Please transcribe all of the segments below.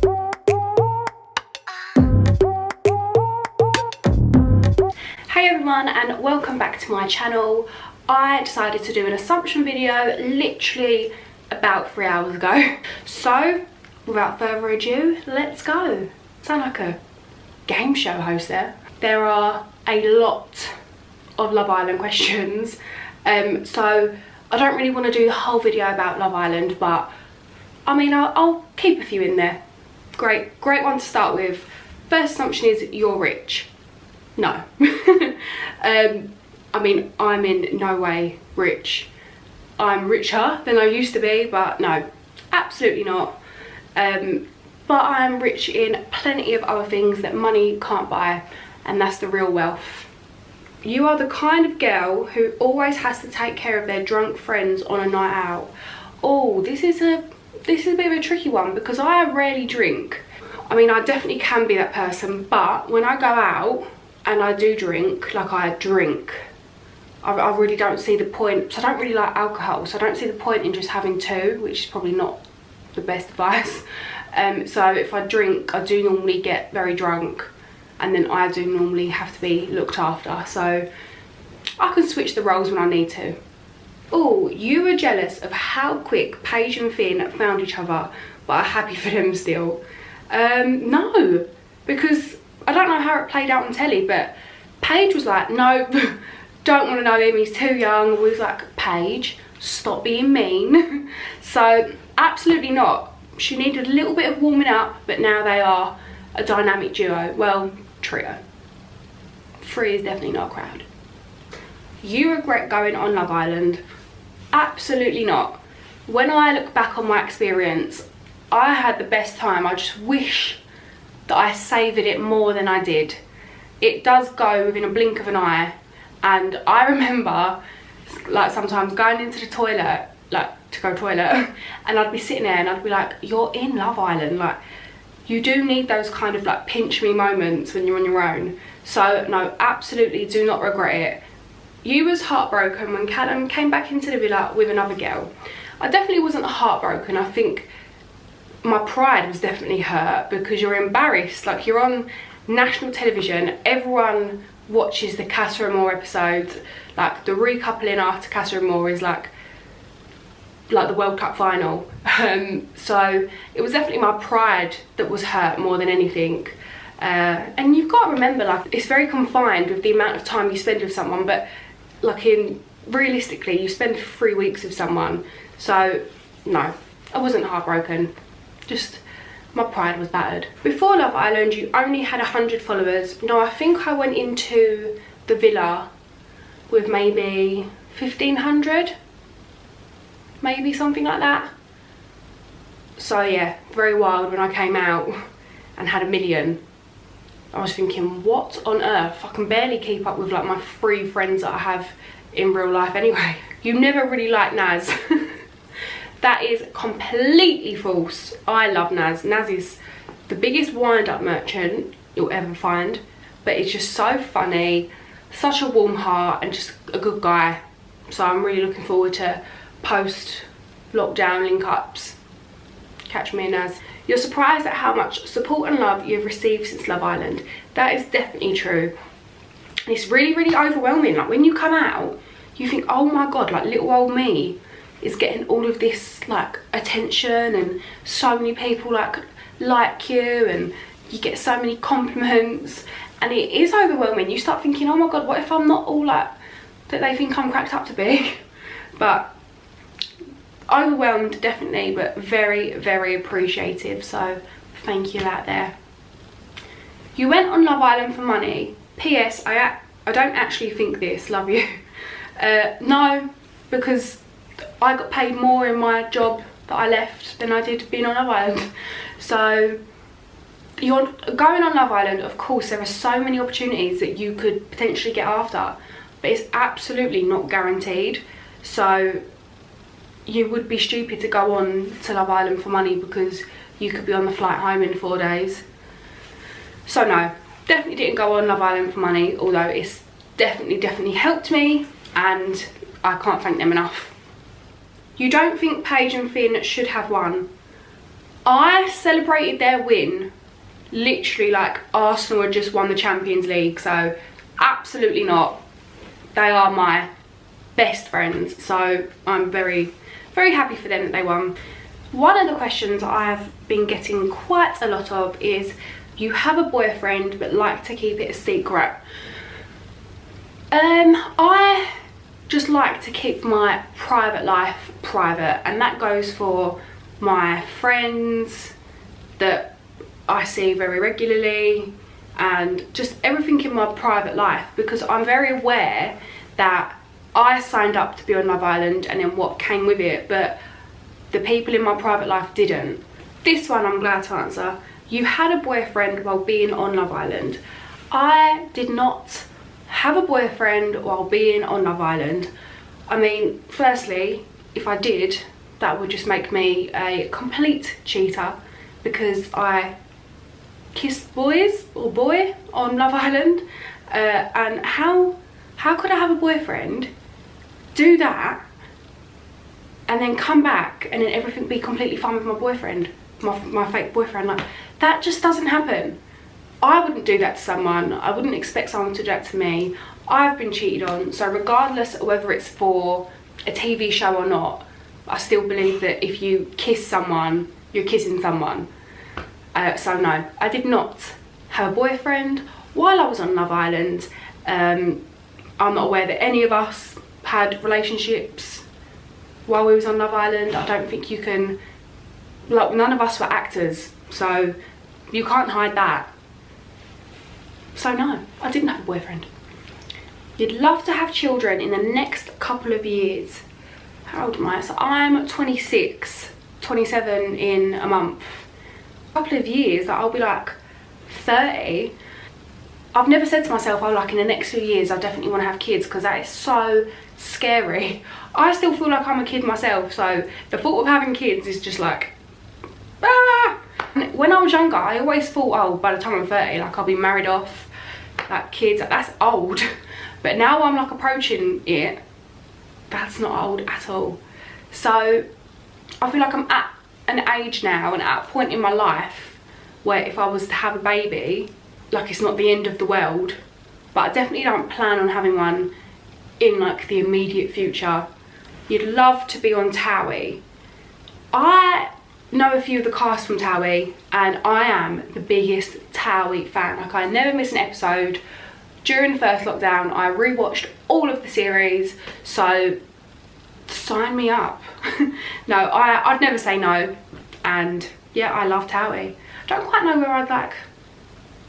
Hey everyone, and welcome back to my channel. I decided to do an assumption video literally about 3 hours ago. So without further ado, let's go. Sound like a game show host there. There are a lot of Love Island questions, so I don't really want to do the whole video about Love Island, but I mean I'll keep a few in there. Great one to start with. First assumption is you're rich. No. I mean, I'm in no way rich. I'm richer than I used to be, but no, absolutely not. But I'm rich in plenty of other things that money can't buy, and that's the real wealth. You are the kind of girl who always has to take care of their drunk friends on a night out. Oh, this is a bit of a tricky one because I rarely drink. I mean, I definitely can be that person, but when I go out and I do drink, like I drink, I really don't see the point. So I don't really like alcohol, so I don't see the point in just having two, which is probably not the best advice. So if I drink, I do normally get very drunk, and then I do normally have to be looked after, so I can switch the roles when I need to. Oh, you were jealous of how quick Paige and Finn found each other, but are happy for them still. No, because I don't know how it played out on telly, but Paige was like, nope, don't want to know him, he's too young. We was like, Paige, stop being mean. So absolutely not. She needed a little bit of warming up, but now they are a dynamic duo. Well, trio. 3 is definitely not a crowd. You regret going on Love Island? Absolutely not. When I look back on my experience, I had the best time. I just wish that I savoured it more than I did. It does go within a blink of an eye, and I remember like sometimes going into the toilet, like to go toilet, and I'd be sitting there and I'd be like, you're in Love Island, like you do need those kind of like pinch me moments when you're on your own. So no, absolutely do not regret it. You was heartbroken when Callum came back into the villa with another girl. I definitely wasn't heartbroken. I think my pride was definitely hurt because you're embarrassed. Like, you're on national television, everyone watches the Casa Amor episodes, like the recoupling after Casa Amor is like the World Cup final. So it was definitely my pride that was hurt more than anything. And you've got to remember, like, it's very confined with the amount of time you spend with someone, but like realistically you spend 3 weeks with someone. So no, I wasn't heartbroken, just my pride was battered. Before Love Island you only had 100 followers. No, I think I went into the villa with maybe 1,500, maybe something like that. So yeah, very wild when I came out and had 1 million. I was thinking, what on earth? I can barely keep up with like my 3 friends that I have in real life anyway. You never really liked Naz. That is completely false. I love Naz. Naz is the biggest wind-up merchant you'll ever find, but it's just so funny, such a warm heart, and just a good guy. So I'm really looking forward to post-lockdown link-ups. Catch me and Naz. You're surprised at how much support and love you've received since Love Island. That is definitely true. And it's really, really overwhelming. Like, when you come out, you think, oh my God, like little old me is getting all of this like attention, and so many people like you, and you get so many compliments, and it is overwhelming. You start thinking, oh my God, what if I'm not all like that they think I'm cracked up to be? But overwhelmed definitely, but very, very appreciative, so thank you out there. You went on Love Island for money. PS, I don't actually think this, love you. No, because I got paid more in my job that I left than I did being on Love Island. So you're going on Love Island, of course there are so many opportunities that you could potentially get after, but it's absolutely not guaranteed. So you would be stupid to go on to Love Island for money because you could be on the flight home in 4 days. So no, definitely didn't go on Love Island for money, although it's definitely helped me, and I can't thank them enough. You don't think Paige and Finn should have won? I celebrated their win literally like Arsenal had just won the Champions League, so absolutely not. They are my best friends, so I'm very, very happy for them that they won. One of the questions I've been getting quite a lot of is, you have a boyfriend but like to keep it a secret. I just like to keep my private life private, and that goes for my friends that I see very regularly and just everything in my private life, because I'm very aware that I signed up to be on Love Island and then what came with it, but the people in my private life didn't. This one I'm glad to answer. You had a boyfriend while being on Love Island. I did not have a boyfriend while being on Love Island. I mean, firstly, if I did, that would just make me a complete cheater, because I kissed boys or boy on Love Island. And how could I have a boyfriend, do that, and then come back and then everything be completely fine with my boyfriend, my fake boyfriend? Like, that just doesn't happen. I wouldn't do that to someone. I wouldn't expect someone to do that to me. I've been cheated on, so regardless of whether it's for a TV show or not, I still believe that if you kiss someone, you're kissing someone. So no, I did not have a boyfriend while I was on Love Island. I'm not aware that any of us had relationships while we was on Love Island. I don't think you can, like, none of us were actors, so you can't hide that. So no, I didn't have a boyfriend. You'd love to have children in the next couple of years. How old am I? So I'm 26, 27 in a month. A couple of years, I'll be like 30. I've never said to myself, oh, like in the next few years I definitely want to have kids, because that is so scary. I still feel like I'm a kid myself, so the thought of having kids is just like, ah! When I was younger, I always thought, oh, by the time I'm 30, like I'll be married off, like kids, that's old. But now I'm like approaching it, that's not old at all. So I feel like I'm at an age now and at a point in my life where if I was to have a baby, like, it's not the end of the world, but I definitely don't plan on having one in like the immediate future. You'd love to be on Towie. I know a few of the cast from Towie, and I am the biggest Towie fan. Like, I never miss an episode. During the first lockdown, I rewatched all of the series, so sign me up. No, I'd never say no, and yeah, I love Towie. Don't quite know where I'd like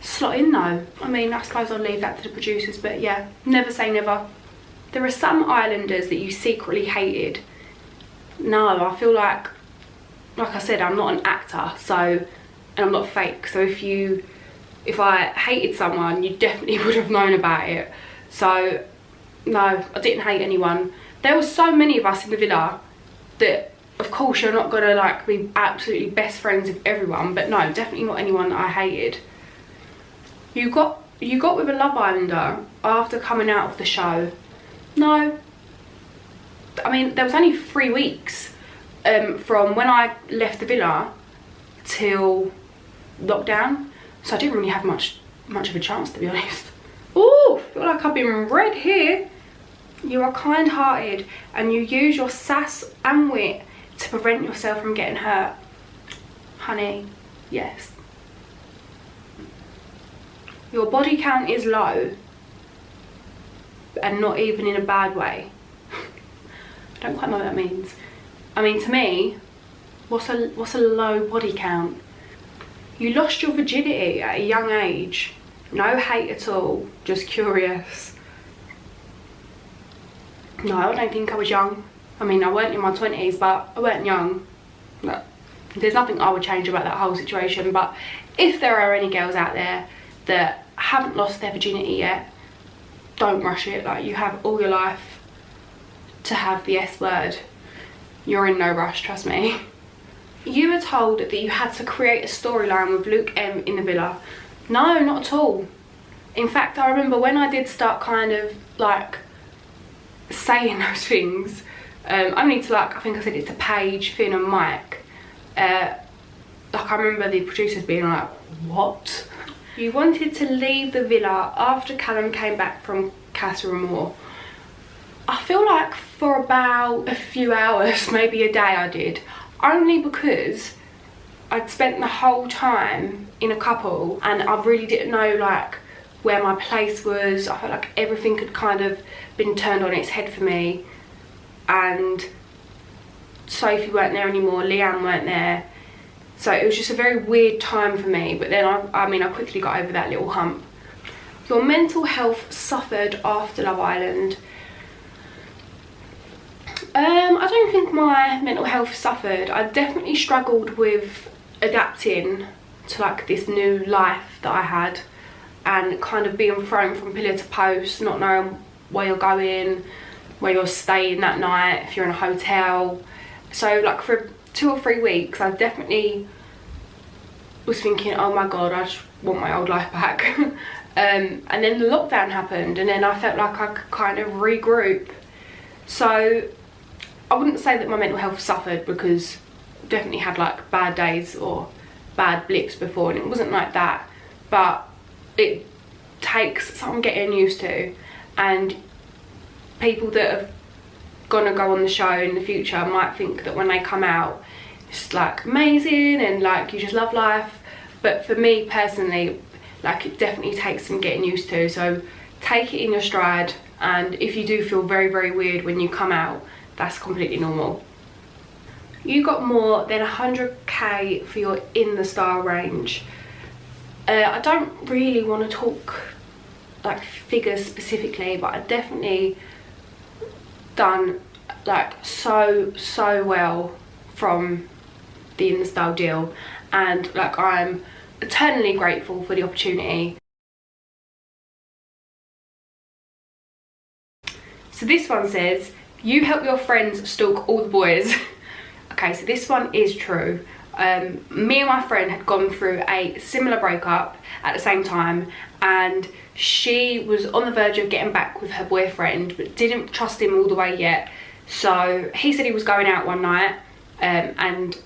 slot in though. I mean, I suppose I'll leave that to the producers, but yeah, never say never. There are some islanders that you secretly hated. No, I feel like I said, I'm not an actor, so, and I'm not fake, so if I hated someone, you definitely would have known about it. So no, I didn't hate anyone. There were so many of us in the villa that, of course, you're not gonna like be absolutely best friends with everyone, but no, definitely not anyone I hated. You got with a Love Islander after coming out of the show? No. I mean, there was only 3 weeks from when I left the villa till lockdown, so I didn't really have much of a chance, to be honest. Ooh, I feel like I've been read here. You are kind-hearted and you use your sass and wit to prevent yourself from getting hurt. Honey, yes. Your body count is low, and not even in a bad way. I don't quite know what that means. I mean, to me, what's a low body count? You lost your virginity at a young age. No hate at all, just curious. No, I don't think I was young. I mean, I weren't in my 20s, but I weren't young. No. There's nothing I would change about that whole situation, but if there are any girls out there that haven't lost their virginity yet, don't rush it. Like, you have all your life to have the S word. You're in no rush, trust me. You were told that you had to create a storyline with Luke M in the villa. No, not at all. In fact, I remember when I did start kind of like saying those things, only to like, I think I said it to Paige, Finn and Mike, like I remember the producers being like, what? You wanted to leave the villa after Callum came back from Casa Amor. I feel like for about a few hours, maybe a day I did. Only because I'd spent the whole time in a couple and I really didn't know like where my place was. I felt like everything had kind of been turned on its head for me. And Sophie weren't there anymore, Leanne weren't there. So it was just a very weird time for me. But then I mean, I quickly got over that little hump. Your mental health suffered after Love Island. I don't think my mental health suffered. I definitely struggled with adapting to like this new life that I had and kind of being thrown from pillar to post, not knowing where you're going, where you're staying that night, if you're in a hotel. So like for 2 or 3 weeks I definitely was thinking, oh my god, I just want my old life back. And then the lockdown happened and then I felt like I could kind of regroup. So I wouldn't say that my mental health suffered, because I definitely had like bad days or bad blips before, and it wasn't like that, but it takes some getting used to. And people that are gonna go on the show in the future might think that when they come out it's like amazing and like you just love life, but for me personally, like it definitely takes some getting used to. So take it in your stride, and if you do feel very, very weird when you come out, that's completely normal. You got more than 100k for your in the style range. I don't really want to talk like figures specifically, but I definitely done like so well from the in the style deal, and like I'm eternally grateful for the opportunity. So this one says, you help your friends stalk all the boys. Okay, so this one is true. Me and my friend had gone through a similar breakup at the same time, and she was on the verge of getting back with her boyfriend but didn't trust him all the way yet. So he said he was going out one night, and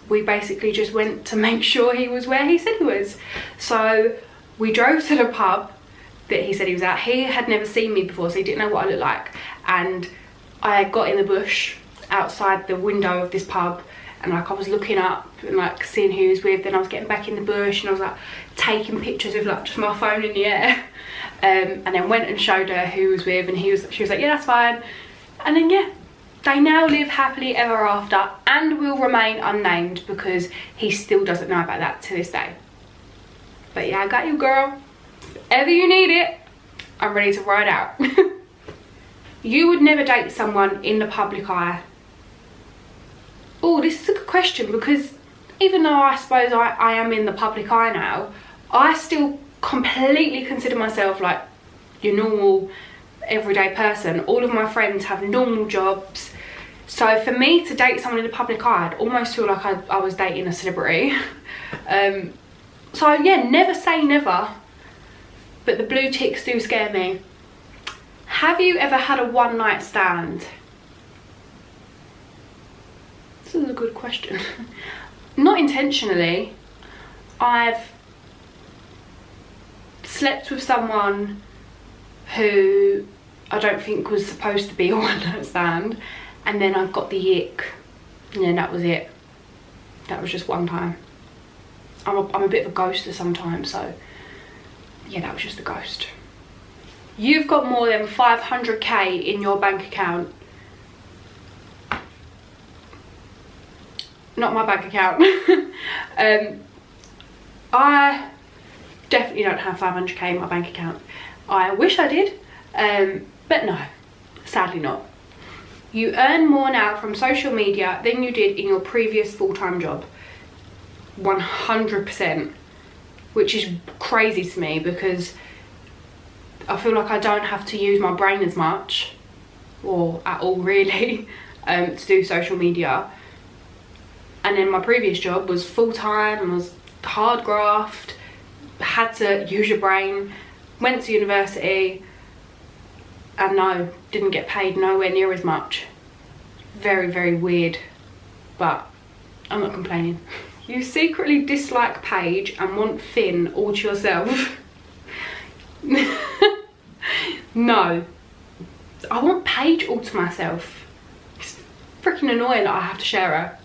we basically just went to make sure he was where he said he was. So we drove to the pub that he said he was at. He had never seen me before, so he didn't know what I looked like, and I got in the bush outside the window of this pub, and like I was looking up and like seeing who he was with. Then I was getting back in the bush and I was like taking pictures with like just my phone in the air, and then went and showed her who he was with, and she was like, yeah, that's fine. And then yeah, they now live happily ever after and will remain unnamed, because he still doesn't know about that to this day. But yeah, I got you, girl. If ever you need it, I'm ready to ride out. You would never date someone in the public eye. Oh, this is a good question, because even though I suppose I am in the public eye now, I still completely consider myself like your normal everyday person. All of my friends have normal jobs. So for me to date someone in the public eye, I'd almost feel like I was dating a celebrity. So yeah, never say never, but the blue ticks do scare me. Have you ever had a one-night stand? This is a good question. Not intentionally. I've slept with someone who I don't think was supposed to be a one-night stand, and then I got the ick, and then that was it. That was just one time. I'm a bit of a ghoster sometimes, so yeah, that was just a ghost. You've got more than 500k in your bank account. Not my bank account. I definitely don't have 500k in my bank account. I wish I did, but no, sadly not. You earn more now from social media than you did in your previous full-time job. 100%, which is crazy to me, because I feel like I don't have to use my brain as much, or at all really, to do social media. And then my previous job was full-time and was hard graft, had to use your brain, went to university, and no, didn't get paid nowhere near as much. Very, very weird, but I'm not complaining. You secretly dislike Paige and want Finn all to yourself. No. I want Paige all to myself. It's freaking annoying that I have to share her.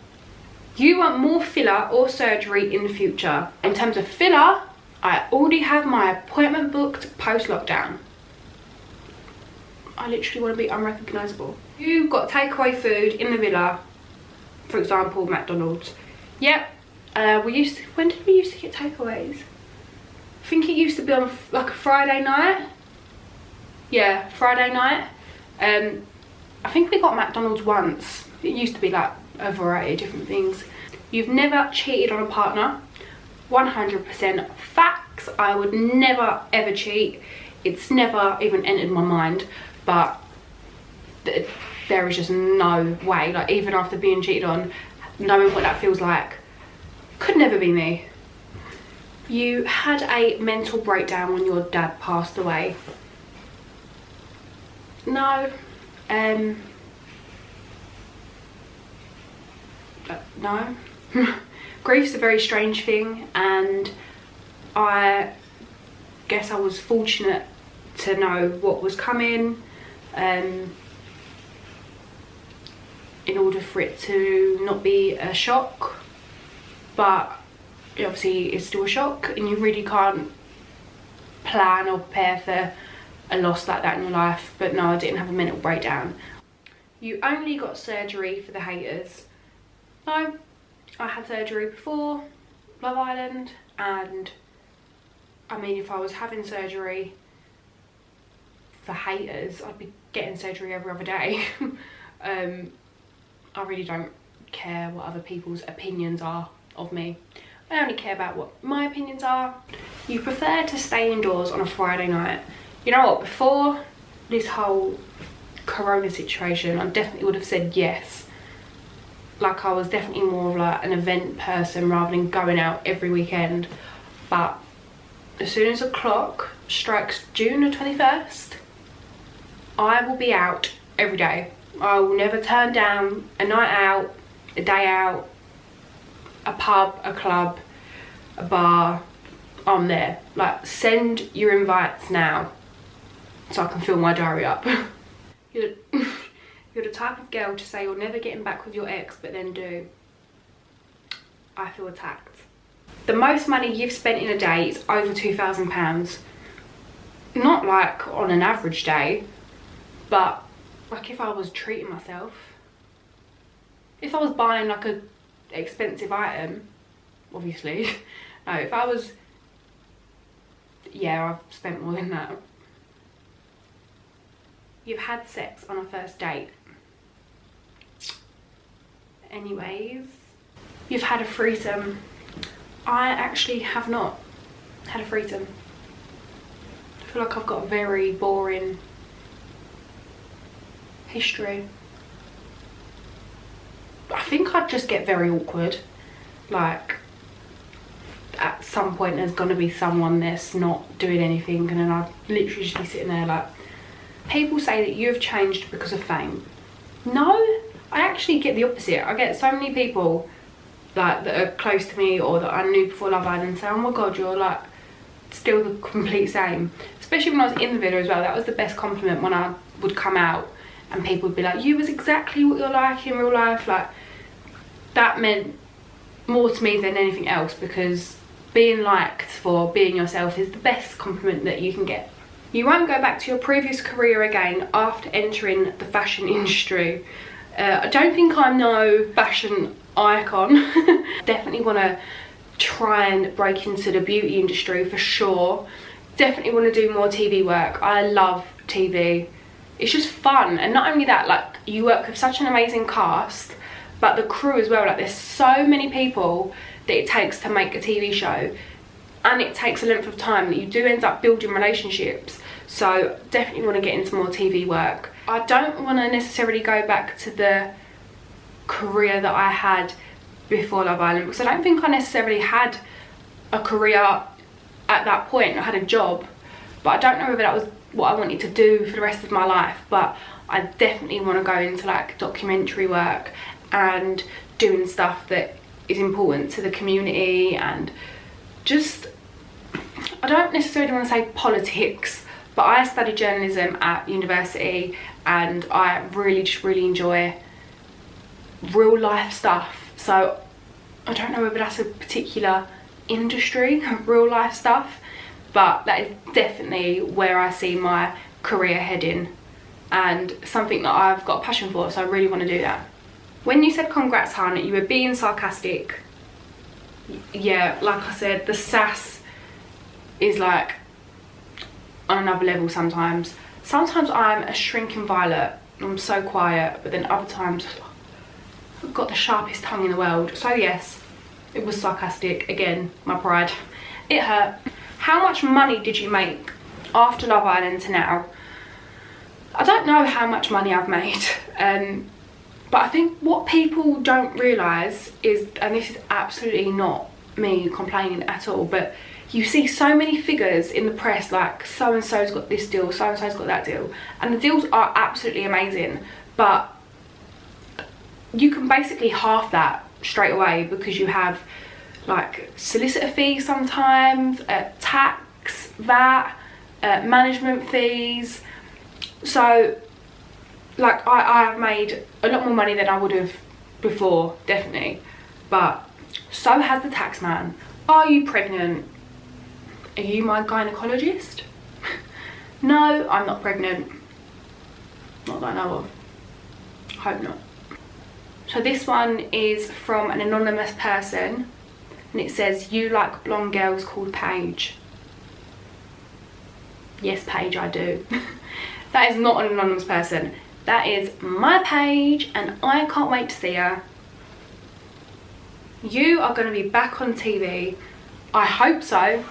You want more filler or surgery in the future? In terms of filler, I already have my appointment booked post-lockdown. I literally want to be unrecognisable. You've got takeaway food in the villa, for example, McDonald's. Yep. When did we used to get takeaways? I think it used to be on like a Friday night. Yeah, Friday night. I think we got McDonald's once. It used to be like a variety of different things. You've never cheated on a partner. 100% facts. I would never ever cheat. It's never even entered my mind, but there is just no way, like even after being cheated on, knowing what that feels like, could never be me. You had a mental breakdown when your dad passed away. No. No. Grief's a very strange thing, and I guess I was fortunate to know what was coming in order for it to not be a shock, but obviously it's still a shock, and you really can't plan or prepare for a loss like that in your life. But no, I didn't have a mental breakdown. You only got surgery for the haters. No, I had surgery before Love Island, and I mean, if I was having surgery for haters, I'd be getting surgery every other day. I really don't care what other people's opinions are of me. I only care about what my opinions are. You prefer to stay indoors on a Friday night. You know what, before this whole corona situation, I definitely would have said yes. Like, I was definitely more of like an event person rather than going out every weekend. But as soon as the clock strikes June the 21st, I will be out every day. I will never turn down a night out, a day out, a pub, a club, a bar. I'm there. Like, send your invites now so I can fill my diary up. You're the type of girl to say you're never getting back with your ex, but then do. I feel attacked. The most money you've spent in a day is over £2,000. Not like on an average day, but like if I was treating myself. If I was buying like a expensive item, obviously. No, if I was, yeah, I've spent more than that. You've had sex on a first date. Anyways, you've had a threesome. I actually have not had a threesome. I feel like I've got a very boring history. I think I'd just get very awkward. Like, at some point there's gonna be someone that's not doing anything, and then I'd literally just be sitting there like. People say that you've changed because of fame. No, I actually get the opposite. I get so many people like that are close to me or that I knew before Love Island say, oh my god, you're like still the complete same. Especially when I was in the video as well. That was the best compliment, when I would come out and people would be like, you was exactly what you're like in real life. Like, that meant more to me than anything else, because being liked for being yourself is the best compliment that you can get. You won't go back to your previous career again after entering the fashion industry. I don't think I'm no fashion icon. Definitely want to try and break into the beauty industry for sure. Definitely want to do more TV work. I love TV. It's just fun. And not only that, like, you work with such an amazing cast, but the crew as well. Like, there's so many people that it takes to make a TV show. And it takes a length of time that you do end up building relationships. So definitely want to get into more TV work. I don't want to necessarily go back to the career that I had before Love Island, because I don't think I necessarily had a career at that point. I had a job, but I don't know whether that was what I wanted to do for the rest of my life. But I definitely want to go into like documentary work and doing stuff that is important to the community, and just, I don't necessarily want to say politics, but I studied journalism at university and I really enjoy real life stuff. So I don't know whether that's a particular industry, real life stuff, but that is definitely where I see my career heading and something that I've got a passion for, so I really want to do that. When you said congrats, hun, you were being sarcastic. Yeah, like I said, the sass is like on another level sometimes. Sometimes I'm a shrinking violet, I'm so quiet, but then other times I've got the sharpest tongue in the world. So yes, it was sarcastic. Again, my pride. It hurt. How much money did you make after Love Island to now? I don't know how much money I've made, but I think what people don't realise is, and this is absolutely not me complaining at all, but you see so many figures in the press like so and so's got this deal, so and so's got that deal, and the deals are absolutely amazing, but you can basically half that straight away because you have like solicitor fees sometimes, tax, VAT, management fees. So like I have made a lot more money than I would have before, definitely, but so has the tax man. Are you pregnant? Are you my gynecologist? No, I'm not pregnant, not that I know of. Hope not. So this one is from an anonymous person and it says, you like blonde girls called Paige. Yes, Paige, I do. That is not an anonymous person. That is my Paige and I can't wait to see her. You are going to be back on TV. I hope so.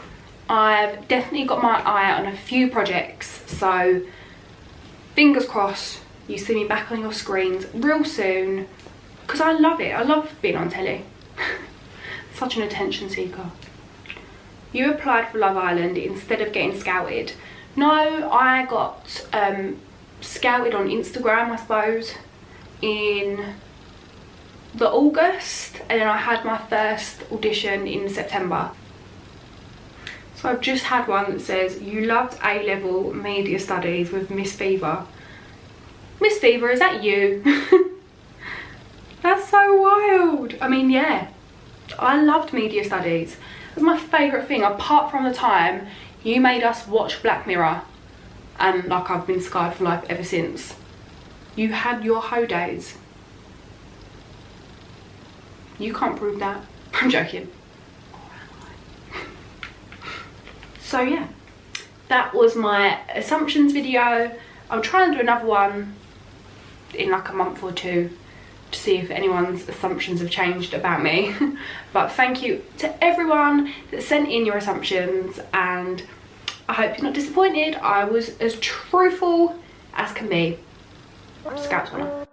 I've definitely got my eye on a few projects, so fingers crossed you see me back on your screens real soon, because I love it. I love being on telly. Such an attention seeker. You applied for Love Island instead of getting scouted. No, I got scouted on Instagram, I suppose, in the August, and then I had my first audition in September. So I've just had one that says, you loved A-level media studies with Miss Fever. Miss Fever, is that you? That's so wild. I mean, yeah, I loved media studies. It was my favourite thing, apart from the time you made us watch Black Mirror, and like I've been scarred for life ever since. You had your hoe days. You can't prove that. I'm joking. So yeah, that was my assumptions video. I'll try and do another one in like a month or two to see if anyone's assumptions have changed about me. But thank you to everyone that sent in your assumptions, and I hope you're not disappointed. I was as truthful as can be. Scouts on her.